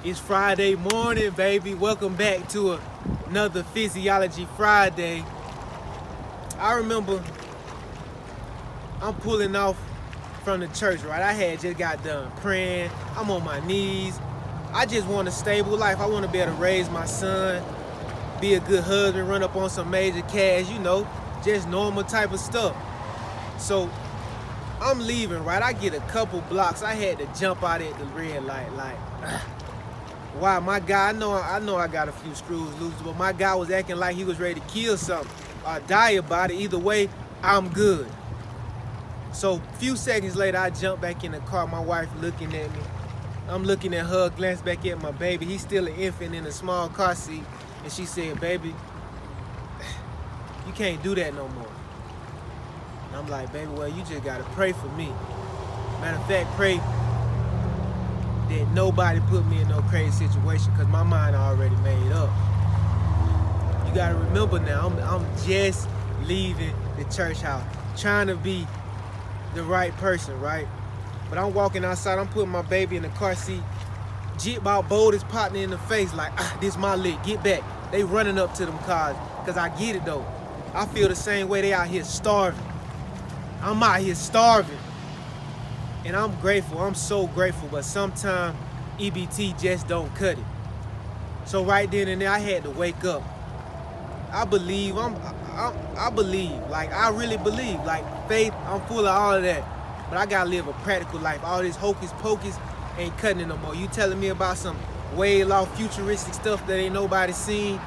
It's Friday morning, baby. Welcome back to another Physiology Friday. I remember I'm pulling off from the church, right? I had just got done praying. I'm on my knees. I just want a stable life. I want to be able to raise my son, be a good husband, run up on some major cash, just normal type of stuff. So I'm leaving, right? I get a couple blocks. I had to jump out at the red light, like, wow, my guy, I know I got a few screws loose, but my guy was acting like he was ready to kill something or die about it. Either way, I'm good. So a few seconds later, I jump back in the car, my wife looking at me. I'm looking at her, glance back at my baby. He's still an infant in a small car seat. And she said, baby, you can't do that no more. And I'm like, baby, well, you just gotta pray for me. Matter of fact, pray that nobody put me in no crazy situation, because my mind already made up. You gotta remember now, I'm just leaving the church house, trying to be the right person, right? But I'm walking outside, I'm putting my baby in the car seat. Jit about boldest partner in the face, like, this my lick, get back. They running up to them cars, because I get it though. I feel the same way. They out here starving. I'm out here starving. And I'm grateful, I'm so grateful, but sometimes EBT just don't cut it. So right then and there, I had to wake up. I believe, I believe, like I really believe, like faith, I'm full of all of that. But I gotta live a practical life. All this hocus pocus ain't cutting it no more. You telling me about some way off futuristic stuff that ain't nobody seen?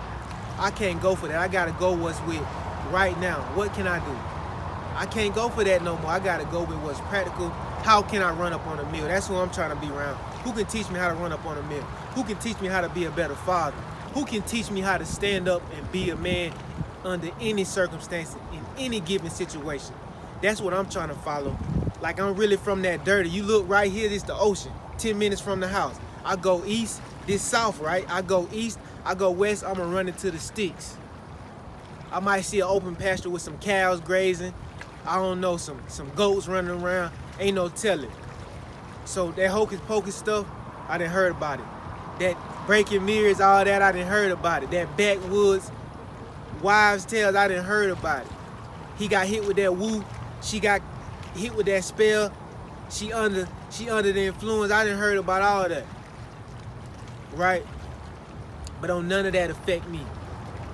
I can't go for that. I gotta go what's with right now. What can I do? I can't go for that no more. I gotta go with what's practical. How can I run up on a meal? That's who I'm trying to be around. Who can teach me how to run up on a meal? Who can teach me how to be a better father? Who can teach me how to stand up and be a man under any circumstance, in any given situation? That's what I'm trying to follow. Like, I'm really from that dirty. You look right here, this the ocean, 10 minutes from the house. I go east, this south, right? I go east, I go west, I'm gonna run into the sticks. I might see an open pasture with some cows grazing. I don't know, some goats running around. Ain't no telling. So that hocus pocus stuff, I done heard about it. That breaking mirrors, all that, I done heard about it. That backwoods, wives' tales, I done heard about it. He got hit with that woo. She got hit with that spell. She under the influence. I done heard about all that. Right? But don't none of that affect me.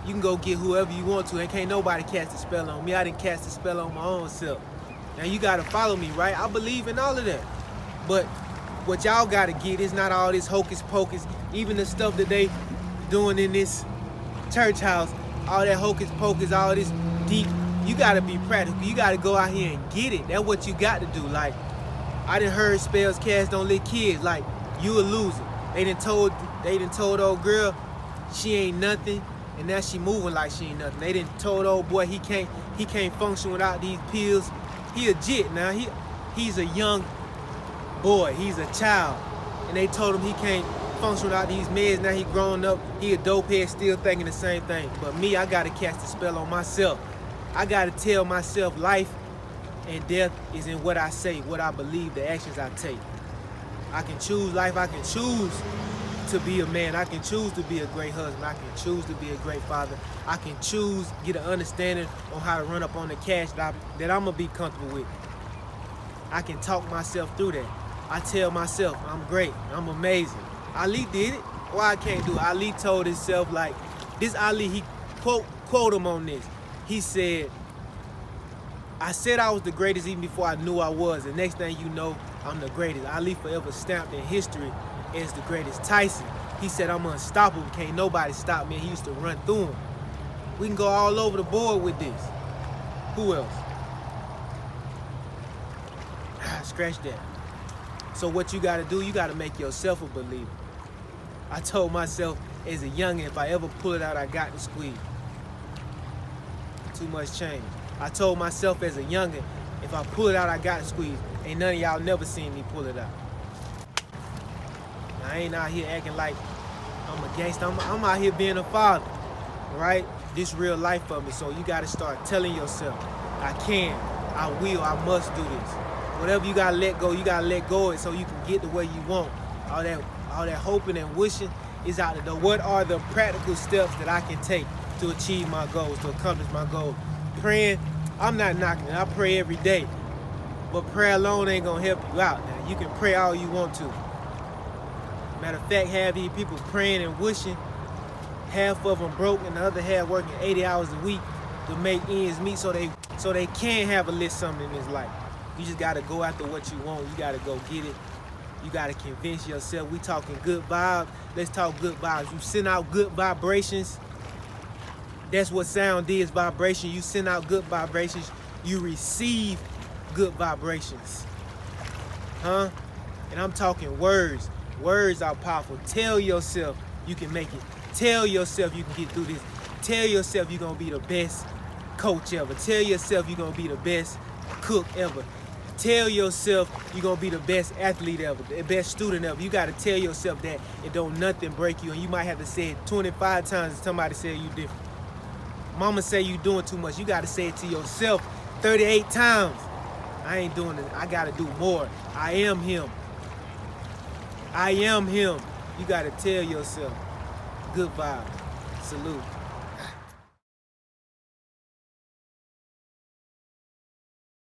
You can go get whoever you want to, and can't nobody cast a spell on me. I didn't cast a spell on my own self. Now you gotta follow me, right? I believe in all of that. But what y'all gotta get is not all this hocus pocus, even the stuff that they doing in this church house, all that hocus pocus, all this deep. You gotta be practical. You gotta go out here and get it. That's what you got to do. Like, I done heard spells cast on little kids. Like, you a loser. They done told old girl she ain't nothing, and now she moving like she ain't nothing. They done told old boy he can't function without these pills. He a jit now. He's a young boy. He's a child, and they told him he can't function without these meds. Now he grown up. He a dope head, still thinking the same thing. But me, I gotta cast a spell on myself. I gotta tell myself life and death is in what I say, what I believe, the actions I take. I can choose life. I can choose to be a man. I can choose to be a great husband. I can choose to be a great father. I can choose, get an understanding on how to run up on the cash that I'm gonna be comfortable with. I can talk myself through that. I tell myself I'm great, I'm amazing. Ali did it. Why I can't do it? Ali told himself, like, this Ali, he quote him on this. He said, I said I was the greatest even before I knew I was. The next thing you know, I'm the greatest. Ali forever stamped in history as the greatest. Tyson, he said, I'm unstoppable. Can't nobody stop me. And he used to run through him. We can go all over the board with this. Who else? Scratch that. So what you gotta do, you gotta make yourself a believer. I told myself as a youngin', if I ever pull it out, I got to squeeze. Too much change. I told myself as a youngin', if I pull it out, I got to squeeze. Ain't none of y'all never seen me pull it out. Now, I ain't out here acting like I'm a gangster. I'm out here being a father, right? This real life for me. So you gotta start telling yourself, I can, I will, I must do this. Whatever you gotta let go, you gotta let go of it so you can get the way you want. All that All that hoping and wishing is out the door. What are the practical steps that I can take to achieve my goals, to accomplish my goals? Praying, I'm not knocking it. I pray every day. But prayer alone ain't gonna help you out. Now, you can pray all you want to. Matter of fact, half these people praying and wishing, half of them broke and the other half working 80 hours a week to make ends meet so they can have a little something in this life. You just gotta go after what you want. You gotta go get it. You gotta convince yourself. We talking good vibes. Let's talk good vibes. You send out good vibrations. That's what sound is, vibration. You send out good vibrations. You receive good vibrations. And I'm talking words. Words are powerful. Tell yourself you can make it. Tell yourself you can get through this. Tell yourself you're gonna be the best coach ever. Tell yourself you're gonna be the best cook ever. Tell yourself you're gonna be the best athlete ever, the best student ever. You gotta tell yourself that it don't nothing break you, and you might have to say it 25 times if somebody say you different. Mama say you doing too much. You gotta say it to yourself 38 times. I ain't doing it. I gotta do more. I am him. I am him. You gotta tell yourself. Good vibe. Salute.